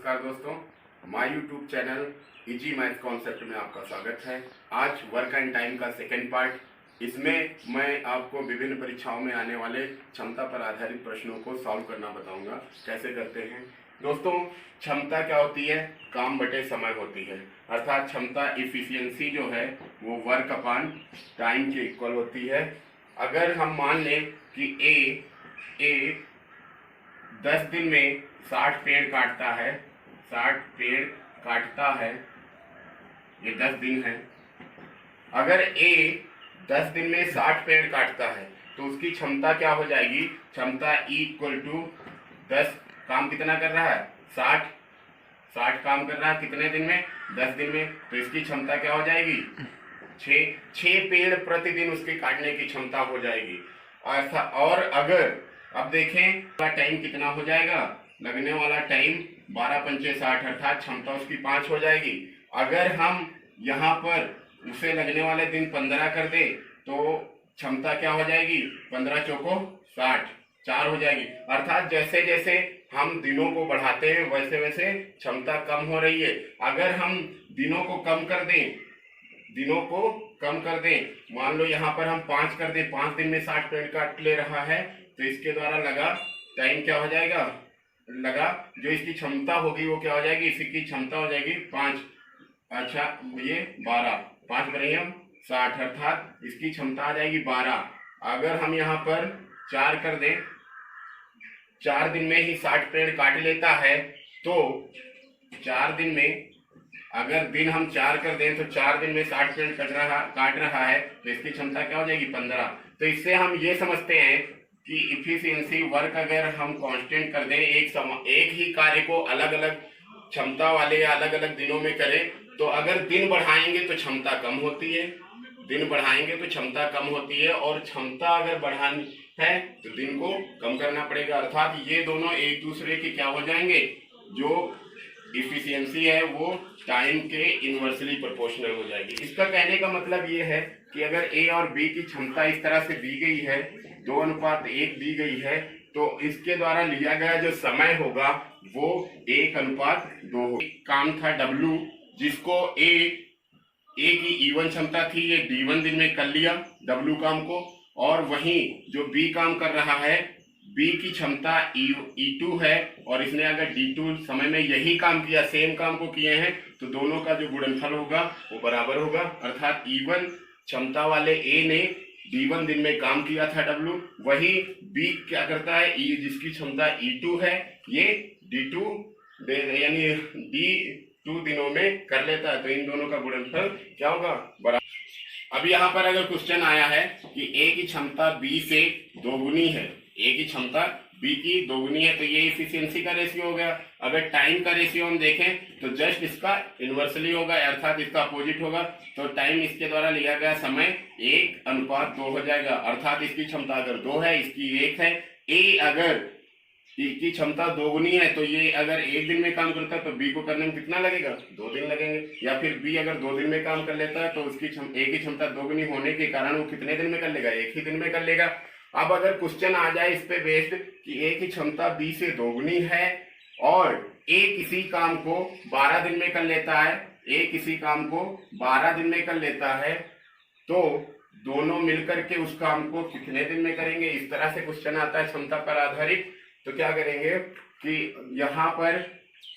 नमस्कार दोस्तों, my YouTube channel easy math concept में आपका स्वागत है। आज वर्क एंड टाइम का सेकेंड पार्ट, इसमें मैं आपको विभिन्न परीक्षाओं में आने वाले क्षमता पर आधारित प्रश्नों को सॉल्व करना बताऊंगा। कैसे करते हैं दोस्तों। क्षमता क्या होती है? काम बटे समय होती है, अर्थात क्षमता इफिशियंसी जो है वो वर्क अपॉन टाइम के इक्वल होती है। अगर हम मान लें कि ए 10 दिन में 60 पेड़ काटता है, 60 पेड़ काटता है, ये 10 दिन है। अगर ए 10 दिन में 60 पेड़ काटता है तो उसकी क्षमता क्या हो जाएगी? क्षमता E इक्वल टू 10, काम कितना कर रहा है? 60 काम कर रहा है कितने दिन में? 10 दिन में। तो इसकी क्षमता क्या हो जाएगी? 6 पेड़ प्रतिदिन उसके काटने की क्षमता हो जाएगी। ऐसा, और अगर अब देखें टाइम कितना हो जाएगा? लगने वाला टाइम 12 पंचे 60, अर्थात क्षमता उसकी 5 हो जाएगी। अगर हम यहाँ पर उसे लगने वाले दिन 15 कर दे तो क्षमता क्या हो जाएगी? 15 चौको 60, 4 हो जाएगी। अर्थात जैसे जैसे हम दिनों को बढ़ाते हैं वैसे वैसे क्षमता कम हो रही है। अगर हम दिनों को कम कर दें, मान लो यहाँ पर हम 5 कर दें, 5 दिन में 60 पेड़ काट ले रहा है, तो इसके द्वारा लगा टाइम क्या हो जाएगा? लगा जो इसकी क्षमता होगी वो क्या हो जाएगी? इसकी क्षमता हो जाएगी 5, अच्छा ये 12, 5 बने हम 60, अर्थात इसकी क्षमता आ जाएगी 12। अगर हम यहाँ पर 4 कर दें, 4 दिन में ही 60 पेड़ काट लेता है, तो 4 दिन में अगर दिन हम 4 कर दें तो 4 दिन में 60 पेड़ काट रहा है, तो इसकी क्षमता क्या हो जाएगी? 15। तो इससे हम ये समझते हैं कि इफिशियंसी वर्क अगर हम कांस्टेंट कर दें, एक ही कार्य को अलग अलग क्षमता वाले या अलग अलग दिनों में करें, तो अगर दिन बढ़ाएंगे तो क्षमता कम होती है, और क्षमता अगर बढ़ानी है तो दिन को कम करना पड़ेगा। अर्थात ये दोनों एक दूसरे के क्या हो जाएंगे? जो इफिशियंसी है वो टाइम के इनवर्सली प्रोपोर्शनल हो जाएगी। इसका कहने का मतलब ये है कि अगर ए और बी की क्षमता इस तरह से दी गई है, 2:1 दी गई है, तो इसके द्वारा लिया गया जो समय होगा वो 1:2। काम था W, जिसको ए की E1 क्षमता थी, ये D1 दिन में कर लिया W काम को, और वहीं जो B काम कर रहा है, B की क्षमता E2 है, और इसने अगर D2 समय में यही काम किया, सेम काम को किए हैं, तो दोनों का जो गुणनफल होगा वो बराबर होगा। अर्थात E1 क्षमता वाले A ने D1 दिन में काम किया था W, वही B क्या करता है, जिसकी क्षमता E2 है, ये D2 यानी D2 दिनों में कर लेता है, तो इन दोनों का गुणनफल क्या होगा? बराबर। अब यहाँ पर अगर क्वेश्चन आया है कि A की क्षमता B से दोगुनी है, A की क्षमता B की दोगुनी है, तो ये इफिशियंसी का रेशियो हो गया। अगर टाइम का रेशियो हम देखें तो जस्ट इसका इनवर्सली होगा, अर्थात इसका अपोजिट होगा। तो टाइम इसके द्वारा लिया गया समय 1:2 हो जाएगा, अर्थात इसकी क्षमता अगर 2 है, इसकी 1 है। ए अगर की क्षमता दोगुनी है, तो ये अगर 1 दिन में काम करता है तो बी को करने में कितना लगेगा? 2 दिन लगेंगे। या फिर बी अगर 2 दिन में काम कर लेता है तो उसकी ए की क्षमता दोगुनी होने के कारण वो कितने दिन में कर लेगा? 1 ही दिन में कर लेगा। अब अगर क्वेश्चन आ जाए इस पे बेस्ड कि ए की क्षमता बी से दोगुनी है और ए किसी काम को 12 दिन में कर लेता है, तो दोनों मिलकर के उस काम को कितने दिन में करेंगे? इस तरह से क्वेश्चन आता है क्षमता पर आधारित। तो क्या करेंगे कि यहाँ पर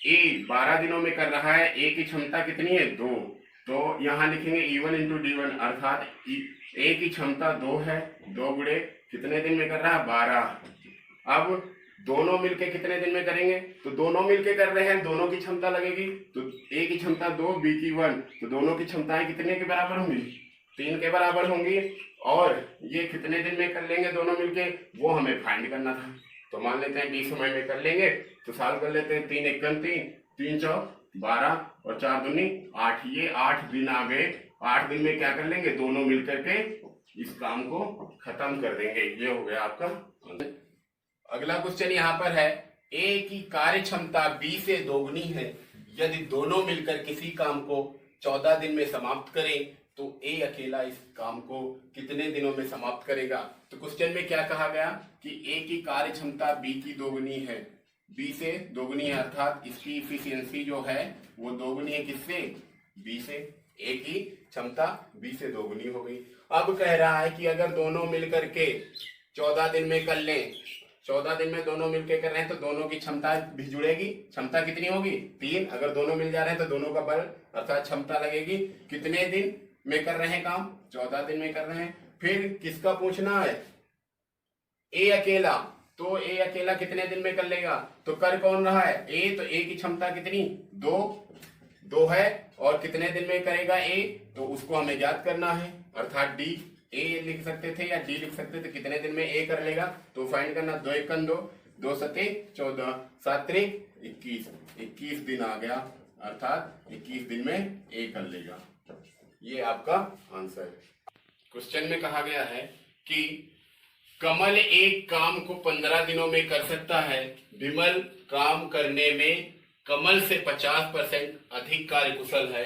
ए 12 दिनों में कर रहा है, ए की क्षमता कितनी है? 2, तो यहाँ लिखेंगे E1 × D1, अर्थात ए की क्षमता 2 है, 2 गुणे कितने दिन में कर रहा है? 12। अब दोनों मिलके कितने दिन में करेंगे? तो दोनों मिलके कर रहे हैं, दोनों की क्षमता लगेगी, तो ए की क्षमता 2, बी की 1, तो दोनों की क्षमताएं कितने के बराबर होंगी? 3 के बराबर होंगी। और ये कितने दिन में कर लेंगे दोनों मिलके, वो हमें फाइंड करना था। तो मान लेते हैं 20 समय में कर लेंगे, तो सॉल्व कर लेते हैं। 3 × 1 = 3, 3 × 4 = 12 और 4 × 2 = 8, ये 8 दिन आ गए। 8 दिन में क्या कर लेंगे? दोनों मिलकर के इस काम को खत्म कर देंगे। ये हो गया आपका। अगला क्वेश्चन यहाँ पर है, ए की कार्य क्षमता बी से दोगुनी है, यदि दोनों मिलकर किसी काम को 14 दिन में समाप्त करें तो ए अकेला इस काम को कितने दिनों में समाप्त करेगा? तो क्वेश्चन में क्या कहा गया कि ए की कार्य क्षमता बी की दोगुनी है, बी से दोगुनी है, अर्थात इसकी इफिशियंसी जो है वो दोगुनी है किससे, बी से। ए की क्षमता बी से दोगुनी हो गई। अब कह रहा है कि अगर दोनों मिलकर के 14 दिन में कर लें, 14 दिन में दोनों मिलकर कर रहे हैं तो दोनों की क्षमता भी जुड़ेगी। क्षमता कितनी होगी, 3। अगर दोनों मिल जा रहे हैं तो दोनों का बल अर्थात क्षमता लगेगी। कितने दिन में कर रहे हैं काम, 14 दिन में कर रहे हैं। फिर किसका पूछना है, ए अकेला, तो ए अकेला कितने दिन में कर लेगा, तो कर कौन रहा है, ए, तो ए की क्षमता कितनी, 2 है, और कितने दिन में करेगा ए, तो उसको हमें ज्ञात करना है, अर्थात डी। ए लिख सकते थे या डी लिख सकते थे, कितने दिन में ए कर लेगा, तो फाइंड करना, 2 एकम 2, 2 सते 14, 7 त्रिक 21, 21 दिन आ गया, अर्थात 21 दिन में ए कर लेगा। ये आपका आंसर है। क्वेश्चन में कहा गया है कि कमल एक काम को 15 दिनों में कर सकता है, विमल काम करने में कमल से 50% अधिक कार्यकुशल है,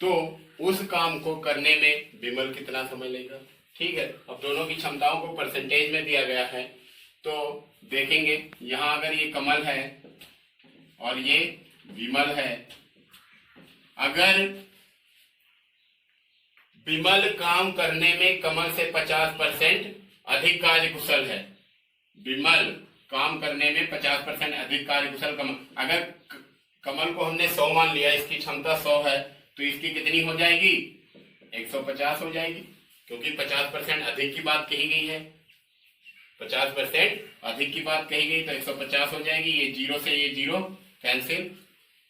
तो उस काम को करने में विमल कितना समय लेगा। ठीक है, अब दोनों की क्षमताओं को परसेंटेज में दिया गया है, तो देखेंगे यहां अगर ये कमल है और ये विमल है, अगर विमल काम करने में कमल से 50% अधिक कार्यकुशल है, विमल काम करने में 50% अधिक कार्यकुशल कमल, अगर कमल को हमने 100 मान लिया, इसकी क्षमता 100 है, तो इसकी कितनी हो जाएगी, 150 हो जाएगी, क्योंकि 50% अधिक की बात कही गई है, 50% अधिक की बात कही गई, तो 150 हो जाएगी। ये 0 से ये 0 कैंसिल,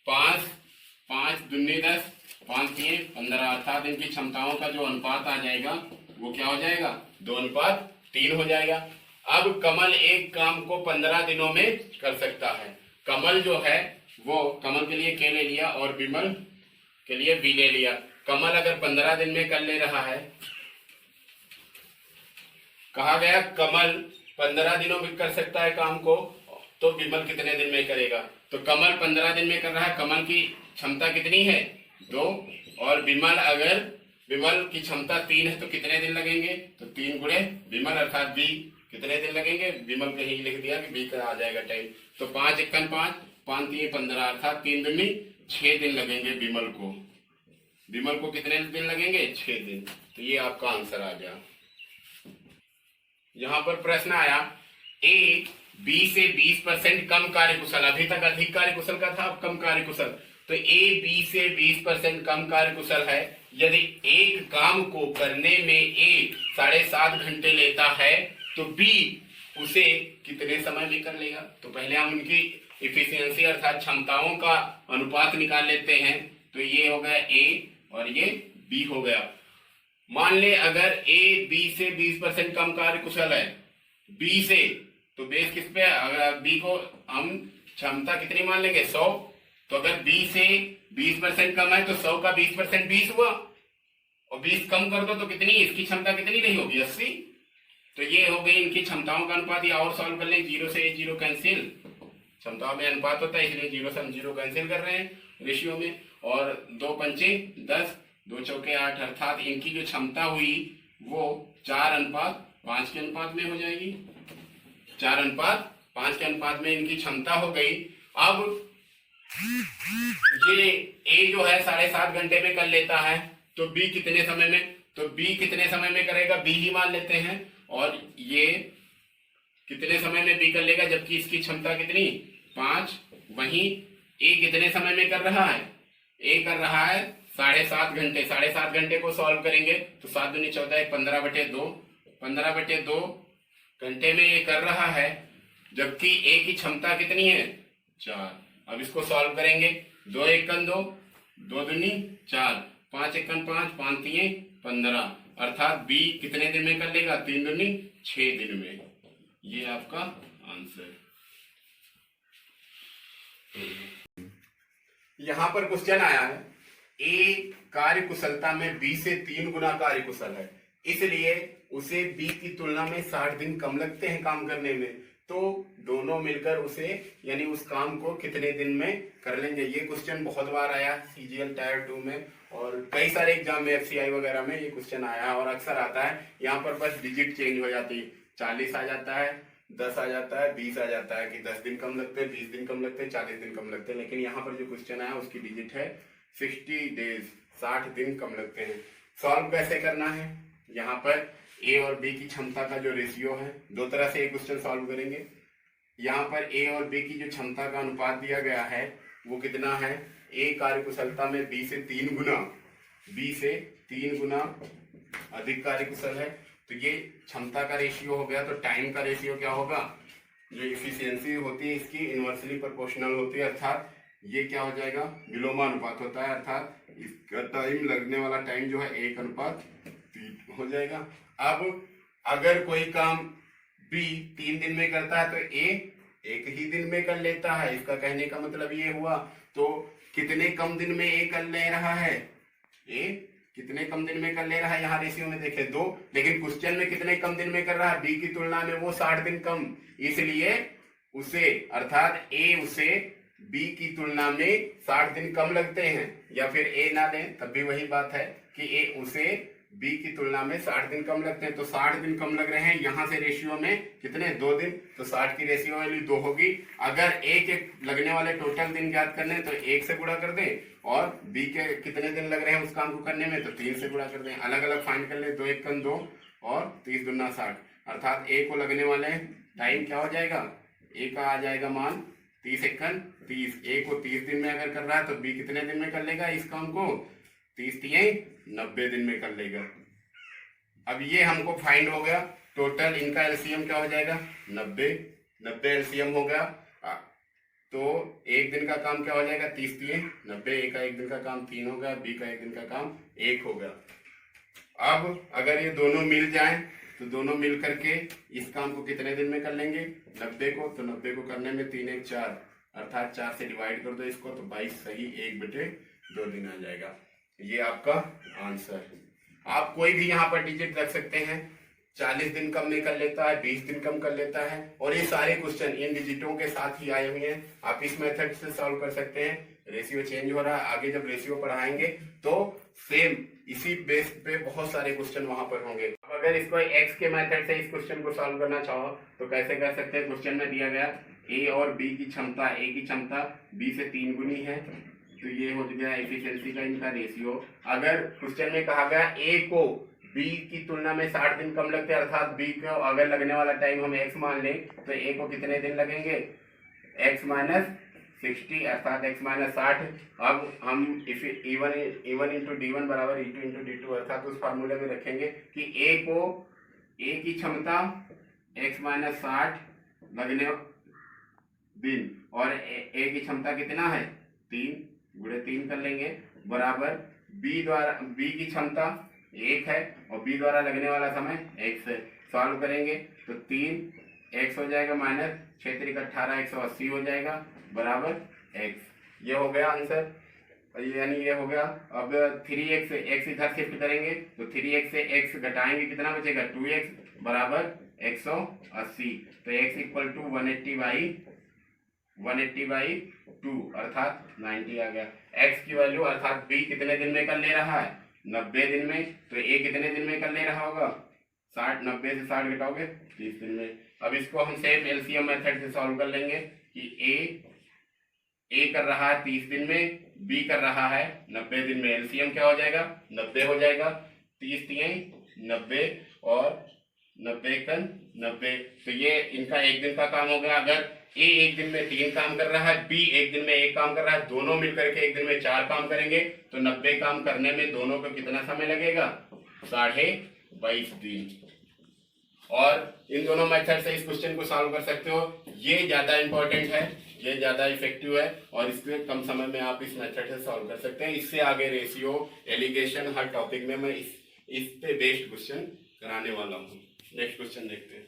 5 दूनी 10, 5 3 15, अर्थात इनकी क्षमताओं का जो अनुपात आ जाएगा वो क्या हो जाएगा, 2:3 हो जाएगा। अब कमल एक काम को 15 दिनों में कर सकता है। कमल जो है वो, कमल के लिए के ले लिया और विमल के लिए बी ले लिया। कमल अगर 15 दिन में कर ले रहा है, कहा गया कमल 15 दिनों में कर सकता है काम को, तो विमल कितने दिन में करेगा, तो कमल 15 दिन में कर रहा है, कमल की क्षमता कितनी है, 2, और विमल अगर विमल की क्षमता 3 है तो कितने दिन लगेंगे, तो 3 गुणे विमल अर्थात बी, कितने दिन लगेंगे, विमल कहीं लिख दिया कि बी का आ जाएगा टाइम, तो 5 एकम 5, 5 3 15, अर्थात 3 दूनी 6 दिन लगेंगे विमल को। विमल को कितने दिन लगेंगे, 6 दिन। तो ये आपका आंसर आ गया। यहां पर प्रश्न आया, ए बी से 20% कम कार्यकुशल, अभी तक अधिक कार्यकुशल का था, अब कम कार्यकुशल, तो ए बी से 20% कम कार्यकुशल है। यदि एक काम को करने में ए 7.5 घंटे लेता है, तो बी उसे कितने समय में कर लेगा। तो पहले हम उनकी इफिशियंसी अर्थात क्षमताओं का अनुपात निकाल लेते हैं, तो ये हो गया ए और ये बी हो गया। मान ले अगर ए बी से 20% कम कार्यकुशल है, बी से, तो बेस किस पे, अगर बी को हम क्षमता कितनी मान लेंगे, 100, तो अगर बी से 20% कम है तो 100 का 20% 20 हुआ, और 20 कम कर दो तो कितनी, इसकी क्षमता कितनी रही होगी, 80। तो ये हो गई इनकी क्षमताओं का अनुपात। या और सॉल्व कर लें, 0 से 0 कैंसिल, क्षमताओं में अनुपात होता है इसलिए 0 से हम 0 कैंसिल कर रहे हैं रेशियो में, और 2 पंचे 10, 2 चौके 8, अर्थात इनकी जो क्षमता हुई वो 4:5 के अनुपात में हो जाएगी। 4:5 के अनुपात में इनकी क्षमता हो गई। अब ये ए जो है 7.5 घंटे में कर लेता है, तो बी कितने समय में, तो बी कितने समय में करेगा, बी ही मान लेते हैं, और ये कितने समय में बी कर लेगा, जबकि इसकी क्षमता कितनी, 5। वहीं ए कितने समय में कर रहा है, ए कर रहा है 7.5 घंटे। 7.5 घंटे को सॉल्व करेंगे तो 7 दूनी 14, 15/2, 15/2 घंटे में ये कर रहा है, जबकि ए की क्षमता कितनी है, 4। अब इसको सॉल्व करेंगे, 2 एकम 2, 2 दूनी 4, 5 एकम 5, 5 3 15, अर्थात बी कितने दिन में कर लेगा, 3 दूनी 6 दिन में। ये आपका आंसर। यहां पर क्वेश्चन आया है, ए कार्य कुशलता में बी से 3 गुना कार्य कुशल है, इसलिए उसे बी की तुलना में 60 दिन कम लगते हैं काम करने में, तो दोनों मिलकर उसे यानी उस काम को कितने दिन में कर लेंगे। ये क्वेश्चन बहुत बार आया सीजीएल टायर 2 में, और कई सारे एग्जाम में एफसीआई वगैरह में ये क्वेश्चन आया है और अक्सर आता है। यहाँ पर बस डिजिट चेंज हो जाती है, 40 आ जाता है, 10 आ जाता है, 20 आ जाता है कि 10 दिन कम लगते हैं, 20 दिन कम लगते हैं, 40 दिन कम लगते हैं। लेकिन यहाँ पर जो क्वेश्चन आया उसकी डिजिट है 60 डेज, 60 दिन कम लगते हैं। सॉल्व कैसे करना है, यहाँ पर ए और बी की क्षमता का जो रेशियो है, दो तरह से एक क्वेश्चन सॉल्व करेंगे। यहाँ पर ए और बी की जो क्षमता का अनुपात दिया गया है वो कितना है, ए कार्यकुशलता में बी से 3 गुना अधिक कार्यकुशल है, तो ये क्षमता का रेशियो हो गया। तो टाइम का रेशियो क्या होगा, जो इफिशियंसी होती है इसकी इनवर्सली प्रोपोर्शनल होती है, अर्थात ये क्या हो जाएगा, विलोमानुपात होता है, अर्थात इसका टाइम लगने वाला टाइम जो है 1:3 हो जाएगा। अब अगर कोई काम बी 3 दिन में करता है तो ए 1 ही दिन में कर लेता है, इसका कहने का मतलब ये हुआ। तो कितने कम दिन में ए कर ले रहा है, ए कितने कम दिन में कर ले रहा है, यहाँ रेशियो में देखे 2, लेकिन क्वेश्चन में कितने कम दिन में कर रहा है, बी की तुलना में वो 60 दिन कम, इसलिए उसे अर्थात ए उसे बी की तुलना में 60 दिन कम लगते हैं। या फिर ए ना लें तब भी वही बात है कि ए उसे बी की तुलना में 60 दिन कम लगते हैं। तो 60 दिन कम लग रहे हैं, यहाँ से रेशियो में कितने 2 दिन, तो 60 की रेशियो वैल्यू 2 होगी। अगर ए के लगने वाले टोटल दिन ज्ञात करने तो 1 से गुणा कर दें, और बी के कितने दिन लग रहे हैं उस काम को करने में तो 3 से गुणा कर दें। अलग अलग फाइंड कर ले, 2 1 2 और 30 दूना 60, अर्थात ए को लगने वाले टाइम क्या हो जाएगा, ए का आ जाएगा मान 30 1 30। ए को 30 दिन में अगर कर रहा है तो बी कितने दिन में कर लेगा इस काम को, 30 3 90 दिन में कर लेगा। अब ये हमको फाइंड हो गया, टोटल इनका एलसीएम क्या हो जाएगा 90 एलसीएम हो गया। तो एक दिन का काम क्या हो जाएगा 30 3 90, ए का एक दिन का काम 3 हो गया, बी का एक दिन का काम 1 हो गया। अब अगर ये दोनों मिल जाएं तो दोनों मिल करके इस काम को कितने दिन में कर लेंगे 90 को, तो 90 को करने में 3 1 4, अर्थात 4 से डिवाइड कर दो इसको तो 22 सही 1/2 दिन आ जाएगा। ये आपका आंसर है। आप कोई भी यहाँ पर डिजिट रख सकते हैं, 40 दिन कम में कर लेता है, 20 दिन कम कर लेता है, और ये सारे क्वेश्चन इन डिजिटों के साथ ही आए हुए हैं। आप इस मेथड से सॉल्व कर सकते हैं। रेशियो चेंज हो रहा है, आगे जब रेशियो पढ़ाएंगे तो सेम इसी बेस पे बहुत सारे क्वेश्चन वहां पर होंगे। अब अगर इसको एक्स के मेथड से इस क्वेश्चन को सॉल्व करना चाहो तो कैसे कर सकते हैं, क्वेश्चन में दिया गया ए और बी की क्षमता, ए की क्षमता बी से 3 गुनी है, तो ये हो गया एफिशिएंसी का इनका रेशियो। अगर क्वेश्चन में कहा गया ए को बी की तुलना में 60 दिन कम लगते हैं, अर्थात बी को अगर लगने वाला टाइम हम x मान लें तो ए को कितने दिन लगेंगे x माइनस 60, अर्थात x माइनस 60। अब हम इवन इंटू डी1 बराबर ई2 इंटू डी2, अर्थात उस फार्मूले में रखेंगे कि ए की क्षमता x माइनस 60 लगने दिन और ए की क्षमता कितना है 3 गुणे 3 कर लेंगे, बराबर बी की क्षमता 1 है और बी द्वारा लगने वाला समय x है। सॉल्व करेंगे तो 3x हो जाएगा माइनस 6 3 18, 180 हो जाएगा बराबर x। ये हो गया आंसर, यानी ये हो गया। अब 3x से x इधर शिफ्ट करेंगे तो 3x से x घटाएंगे कितना बचेगा 2x बराबर 180, तो x इक्वल टू 180/2 अर्थात 90 आ गया। x की वैल्यू अर्थात b कितने दिन में कर ले रहा है 90 दिन में, तो a कितने दिन में कर ले रहा होगा 60, 90 से 60 घटाओगे 30 दिन में। अब इसको हम सेम एलसीएम मेथड से सॉल्व कर लेंगे कि a कर रहा है 30 दिन में, b कर रहा है 90 दिन में, एलसीएम क्या हो जाएगा 90 हो जाएगा, 30 3 90 और 90 90, तो ये इनका एक दिन का काम हो गया। अगर ए एक दिन में 3 काम कर रहा है, बी एक दिन में 1 काम कर रहा है, दोनों मिलकर के एक दिन में 4 काम करेंगे, तो 90 काम करने में दोनों को कितना समय लगेगा 22.5 दिन। और इन दोनों मेथड से इस क्वेश्चन को सॉल्व कर सकते हो। ये ज्यादा इंपॉर्टेंट है, ये ज्यादा इफेक्टिव है और इससे कम समय में आप इस मेथड से सॉल्व कर सकते हैं। इससे आगे रेशियो, एलिगेशन, हर टॉपिक में मैं इस पे बेस्ड क्वेश्चन कराने वाला हूँ। नेक्स्ट क्वेश्चन देखते हैं।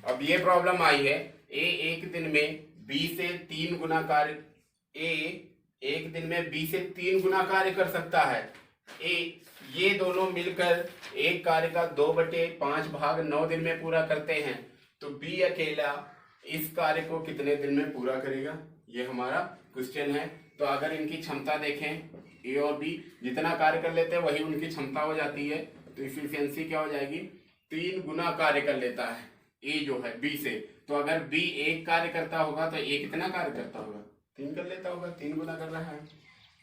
अब ये प्रॉब्लम आई है, ए एक दिन में बी से 3 गुना कार्य, ए एक दिन में बी से 3 गुना कार्य कर सकता है। ये दोनों मिलकर एक कार्य का 2/5 भाग 9 दिन में पूरा करते हैं, तो बी अकेला इस कार्य को कितने दिन में पूरा करेगा, ये हमारा क्वेश्चन है। तो अगर इनकी क्षमता देखें, ए और बी जितना कार्य कर लेते हैं वही उनकी क्षमता हो जाती है, तो इफिशियंसी क्या हो जाएगी 3 गुना कार्य कर लेता है। ए जो है बी से, तो अगर बी एक कार्य करता होगा तो ए कितना कार्य करता होगा, 3 कर लेता होगा, 3 गुना कर रहा है।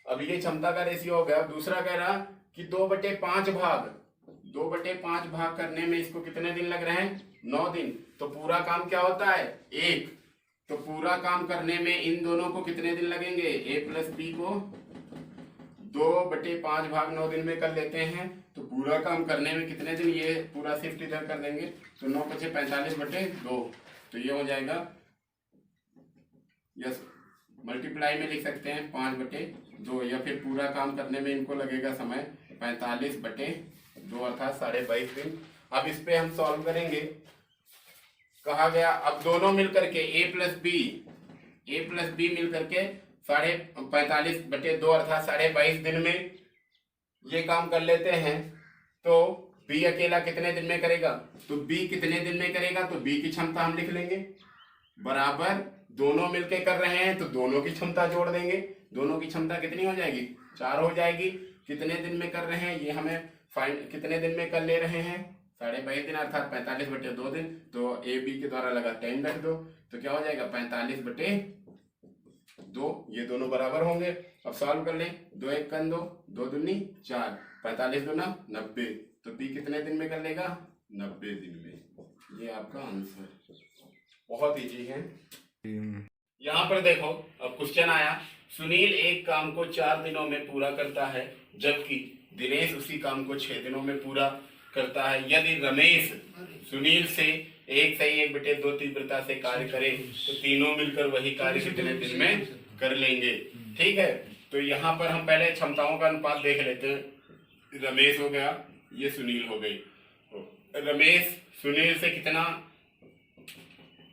अब ये क्षमता का रेशियो हो गया। दूसरा कह रहा कि 2/5 भाग, 2/5 भाग करने में इसको कितने दिन लग रहे हैं, 9 दिन। तो पूरा काम क्या होता है, 1। तो पूरा काम करने में इन दोनों को कितने दिन लगेंगे, ए प्लस बी को 2/5 भाग 9 दिन में कर लेते हैं। तो पूरा काम करने में कितने दिन, ये पूरा शिफ्ट इधर कर देंगे, तो 9 × 5 = 45/2। तो ये हो जाएगा, यस मल्टीप्लाई में लिख सकते हैं 5/2, या फिर पूरा काम करने में इनको लगेगा समय 45/2 अर्थात 22.5 दिन। अब इस पे हम सॉल्व करेंगे। कहा गया अब दोनों मिलकर के ए प्लस बी मिलकर के 45/2 अर्थात 22.5 दिन में ये काम कर लेते हैं। तो बी अकेला कितने दिन में करेगा, तो बी कितने दिन में करेगा, तो बी की क्षमता हम लिख लेंगे बराबर, दोनों मिलके कर रहे हैं तो दोनों की क्षमता जोड़ देंगे। दोनों की क्षमता कितनी हो जाएगी, 4 हो जाएगी। कितने दिन में कर रहे हैं ये हमें फाइंड, कितने दिन में कर ले रहे हैं, 22.5 दिन अर्थात 45/2 दिन। तो ए बी के द्वारा लगा 10 रख दो, तो क्या हो जाएगा 45/2, ये दोनों बराबर होंगे। अब सॉल्व कर लें, 2 × 1 = 2, 2 दूनी 4, 45 दूना 90। तो बी कितने दिन में कर लेगा, 90 दिन में। ये आपका आंसर, बहुत इजी है। यहाँ पर देखो, अब क्वेश्चन आया, सुनील एक काम को 4 दिनों में पूरा करता है जबकि दिनेश उसी काम को 6 दिनों में पूरा करता है। यदि रमेश सुनील से 1/2 तीव्रता से कार्य करे तो तीनों मिलकर वही कार्य कितने दिन में कर लेंगे। ठीक है, तो यहाँ पर हम पहले क्षमताओं का अनुपात देख लेते हैं। रमेश हो गया, ये सुनील हो गई। रमेश सुनील से कितना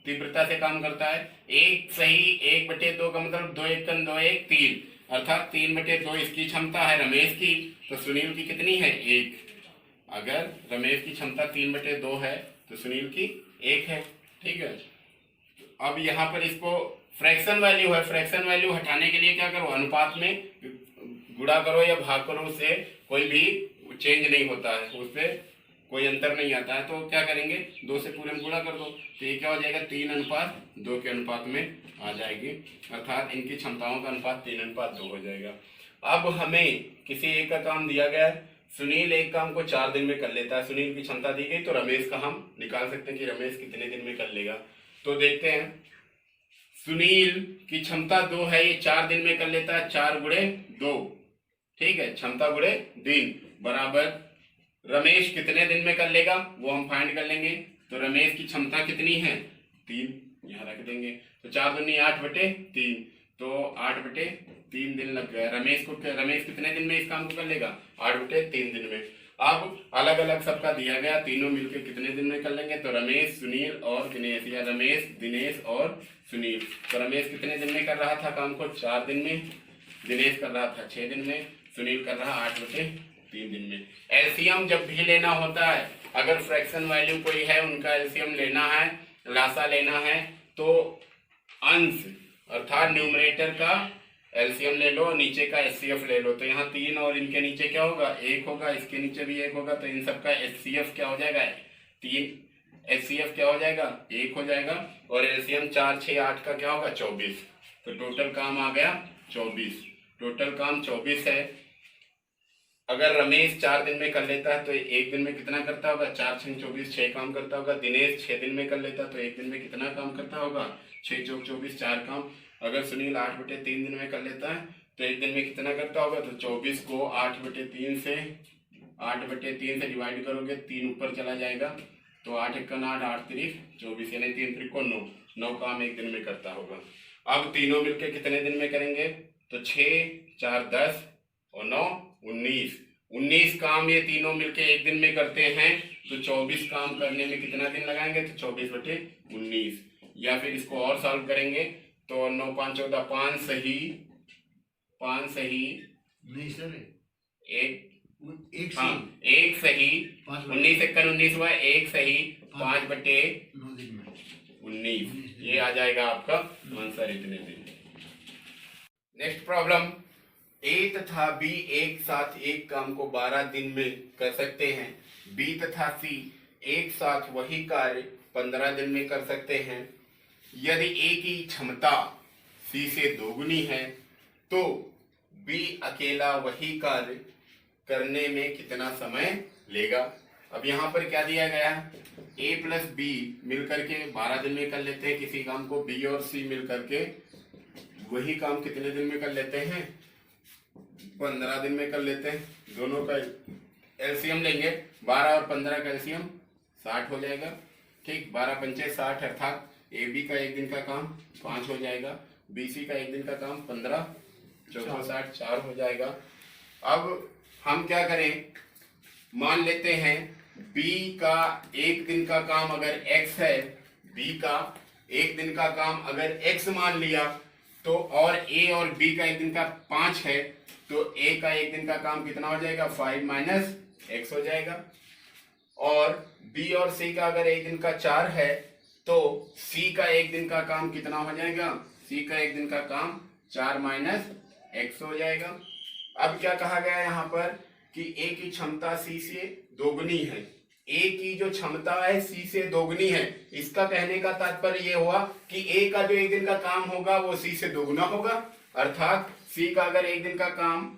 तीव्रता से काम करता है, 1/2 का मतलब 2 × 1 = 2, 1 3 अर्थात 3/2 इसकी क्षमता है रमेश की। तो सुनील की कितनी है, 1। अगर रमेश की क्षमता 3/2 है तो सुनील की 1 है। ठीक है, अब यहाँ पर इसको फ्रैक्शन वैल्यू है, फ्रैक्शन वैल्यू हटाने के लिए क्या करो, अनुपात में गुणा करो या भाग करो, उससे कोई भी चेंज नहीं होता है, उससे कोई अंतर नहीं आता है। तो क्या करेंगे, 2 से पूरे में गुणा कर दो, तो ये क्या हो जाएगा, 3:2 के अनुपात में आ जाएगी, अर्थात इनकी क्षमताओं का अनुपात 3:2 हो जाएगा। अब हमें किसी एक का काम दिया गया है, सुनील एक काम को 4 दिन में कर लेता है, सुनील की क्षमता दी गई, तो रमेश का हम निकाल सकते हैं कि रमेश कितने दिन में कर लेगा। तो देखते हैं, सुनील की क्षमता 2 है, ये 4 दिन में कर लेता है, 4 × 2, ठीक है, क्षमता गुणे दिन बराबर रमेश कितने दिन में कर लेगा वो हम फाइंड कर लेंगे। तो रमेश की क्षमता कितनी है, 3, यहाँ रख देंगे। तो 4 दूनी 8/3, तो 8/3 दिन लग गया रमेश को। रमेश कितने दिन में इस काम को कर लेगा, 8/3 दिन में। अब अलग अलग सबका दिया गया, तीनों मिलकर कितने दिन में कर लेंगे, तो रमेश, सुनील और दिनेश, या रमेश, दिनेश और सुनील। तो रमेश कितने दिन में कर रहा था काम को, 4 दिन में, दिनेश कर रहा था 6 दिन में, सुनील कर रहा 8/3 दिन में। एलसीएम जब भी लेना होता है, अगर फ्रैक्शन वैल्यू कोई है उनका एलसीएम लेना है, लासा लेना है, तो अंश अर्थात न्यूमरेटर का एलसीएम ले लो, नीचे का एचसीएफ ले लो। तो यहाँ 3 और इनके नीचे क्या होगा, 1 होगा, इसके नीचे भी 1 होगा, तो इन सबका एचसीएफ क्या हो जाएगा, 3, एचसीएफ क्या हो जाएगा, 1 हो जाएगा, और एलसीएम 4, 6, 8 का क्या होगा, 24। तो टोटल काम आ गया 24, टोटल काम 24 है। अगर रमेश 4 दिन में कर लेता है तो 1 दिन में कितना करता होगा, 4 × 6 = 24, 6 काम करता होगा। दिनेश 6 दिन में कर लेता है तो 1 दिन में कितना काम करता होगा, 6 × 4 = 24, 4 काम। अगर सुनील 8/3 दिन में कर लेता है तो 1 दिन में कितना करता होगा, तो 24 को 8/3 से डिवाइड करोगे, 3 ऊपर चला जाएगा, तो 8 × 1 = 8, 8 × 3 = 24, यानी 3 × 3 = 9 काम 1 दिन में करता होगा। अब तीनों मिलकर कितने दिन में करेंगे, तो 6, 4, 10 और 9, 19 काम ये तीनों मिलके 1 दिन में करते हैं। तो 24 काम करने में कितना दिन लगाएंगे, तो 24/19। या फिर इसको और सॉल्व करेंगे तो 9, 5, 14, 5 सही नहीं सर, एक हाँ 1 सही, 19 × 1 = 19 हुआ, 1 सही, 5/19, ये आ जाएगा आपका आंसर इतने दिन। नेक्स्ट प्रॉब्लम, ए तथा बी एक साथ एक काम को 12 दिन में कर सकते हैं। बी तथा सी एक साथ वही कार्य 15 दिन में कर सकते हैं। यदि ए की क्षमता सी से दोगुनी है तो बी अकेला वही कार्य करने में कितना समय लेगा। अब यहाँ पर क्या दिया गया है, ए प्लस बी मिलकर के 12 दिन में कर लेते हैं किसी काम को, बी और सी मिलकर के वही काम कितने दिन में कर लेते हैं, 15 दिन में कर लेते हैं। दोनों का एलसीएम लेंगे, 12 और 15 का एलसीएम 60 हो जाएगा। ठीक, 12 पंचे 60, अर्थात ए बी का एक दिन का काम 5 हो जाएगा, बी सी का एक दिन का काम 15, 4 60 4 हो जाएगा। अब हम क्या करें, मान लेते हैं बी का एक दिन का काम अगर x है, बी का एक दिन का काम अगर x मान लिया तो, और a और b का एक दिन का 5 है तो a का एक दिन का काम कितना हो जाएगा, 5 माइनस x हो जाएगा। और b और c का अगर एक दिन का 4 है तो c का एक दिन का काम कितना हो जाएगा, c का एक दिन का काम 4 माइनस x हो जाएगा। अब क्या कहा गया है यहाँ पर कि a की क्षमता c से दोगुनी है, a की जो क्षमता है c से दोगुनी है। इसका कहने का तात्पर्य ये हुआ कि a का जो एक दिन का काम होगा वो c से दोगुना होगा, अर्थात c का अगर एक दिन का काम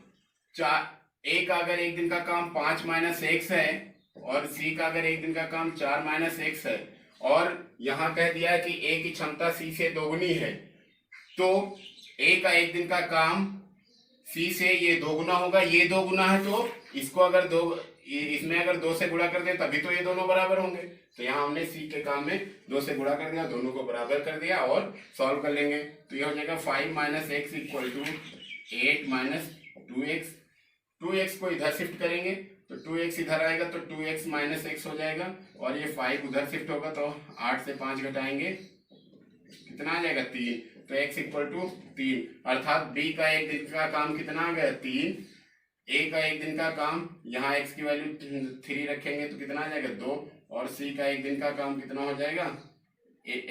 4, a का अगर एक दिन का काम 5 माइनस x है और c का अगर एक दिन का काम 4 माइनस x है, और यहाँ कह दिया है कि a की क्षमता c से दोगुनी है तो a का एक दिन का काम c से ये दोगुना होगा, ये दोगुना है तो इसको अगर इसमें अगर 2 से गुणा कर दे तभी तो ये दोनों बराबर होंगे। तो यहाँ हमने c के काम में 2 से गुणा कर दिया, दोनों को बराबर कर दिया और सॉल्व कर लेंगे। तो ये हो जाएगा 5 minus x equal to 8 minus 2x। 2x को इधर शिफ्ट करेंगे तो 2x इधर आएगा तो 2x माइनस एक्स हो जाएगा, और ये 5 उधर शिफ्ट होगा तो 8 से 5 घटाएंगे कितना आ जाएगा, 3। तो x इक्वल टू 3, अर्थात b का एक दिन का काम कितना आ गया, 3। a का एक दिन का काम, यहाँ x की वैल्यू 3 रखेंगे तो कितना आ जाएगा, 2। और c का एक दिन का काम कितना हो जाएगा,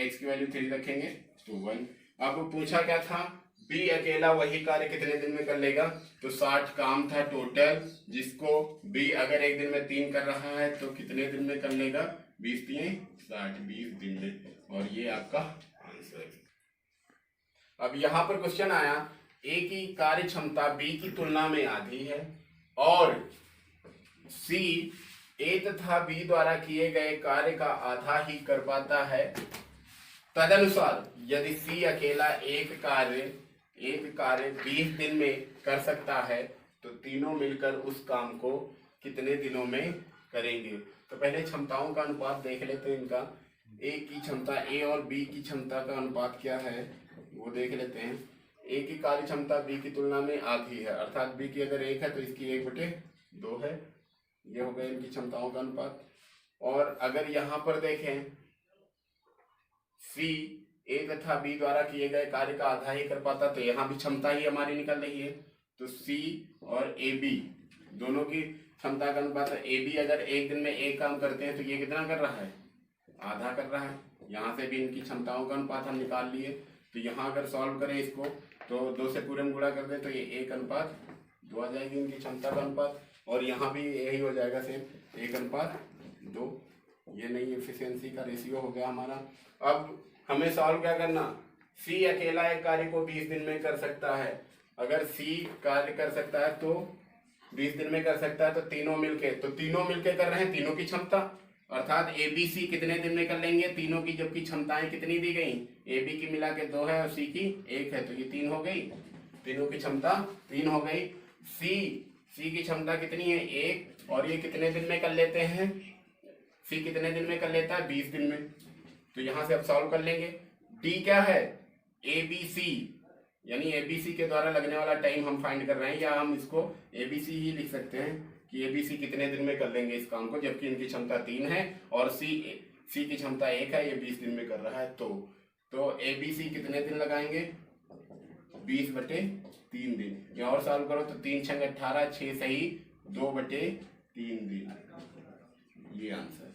x की वैल्यू 3 रखेंगे तो 1। अब पूछा क्या था, b अकेला वही कार्य कितने दिन में कर लेगा, तो 60 काम था टोटल, जिसको b अगर एक दिन में 3 कर रहा है तो कितने दिन में कर लेगा, 20 3 60, 20 दिन में। और ये आपका आंसर है। अब यहाँ पर क्वेश्चन आया, ए की कार्य क्षमता बी की तुलना में आधी है और सी ए तथा बी द्वारा किए गए कार्य का आधा ही कर पाता है। तदनुसार यदि सी अकेला एक कार्य 20 दिन में कर सकता है तो तीनों मिलकर उस काम को कितने दिनों में करेंगे। तो पहले क्षमताओं का अनुपात देख लेते हैं इनका। ए की क्षमता, ए और बी की क्षमता का अनुपात क्या है वो देख लेते हैं। ए की कार्य क्षमता बी की तुलना में आधी है, अर्थात बी की अगर 1 है तो इसकी 1/2 है। ये हो गया इनकी क्षमताओं का अनुपात। और अगर यहाँ पर देखें सी ए तथा बी द्वारा किए गए कार्य का आधा ही कर पाता, तो यहाँ भी क्षमता ही हमारी निकल रही है। तो सी और ए बी दोनों की क्षमता का अनुपात है। ए बी अगर एक दिन में एक काम करते हैं तो ये कितना कर रहा है, आधा कर रहा है। यहाँ से भी इनकी क्षमताओं का अनुपात हम निकाल लिए। तो यहाँ अगर सॉल्व करें इसको तो 2 से पूरे में गुणा कर दें तो ये 1:2 आ जाएगी इनकी क्षमता का अनुपात। और यहाँ भी यही हो जाएगा सेम, 1:2। ये नहीं, एफिशिएंसी का रेशियो हो गया हमारा। अब हमें सॉल्व क्या करना, सी अकेला एक कार्य को 20 दिन में कर सकता है। अगर सी कार्य कर सकता है तो 20 दिन में कर सकता है तो तीनों मिलके कर रहे हैं, तीनों की क्षमता, अर्थात ए बी सी कितने दिन में कर लेंगे तीनों की, जबकि क्षमताएं कितनी दी गई, ए बी की मिला के 2 है और सी की 1 है, तो ये 3 हो गई, तीनों की क्षमता 3 हो गई। सी की क्षमता कितनी है, 1, और ये कितने दिन में कर लेते हैं, सी कितने दिन में कर लेता है, 20 दिन में। तो यहाँ से अब सॉल्व कर लेंगे। डी क्या है, ए बी सी, यानी ए बी सी के द्वारा लगने वाला टाइम हम फाइंड कर रहे हैं, या हम इसको ए बी सी ही लिख सकते हैं कि ए बी सी कितने दिन में कर लेंगे इस काम को, जबकि इनकी क्षमता 3 है और सी की क्षमता 1 है, ये 20 दिन में कर रहा है। तो ए बी सी कितने दिन लगाएंगे, 20/3 दिन। ये और सॉल्व करो तो 3 × 6 = 18, 6 सही 2/3 दिन, ये आंसर।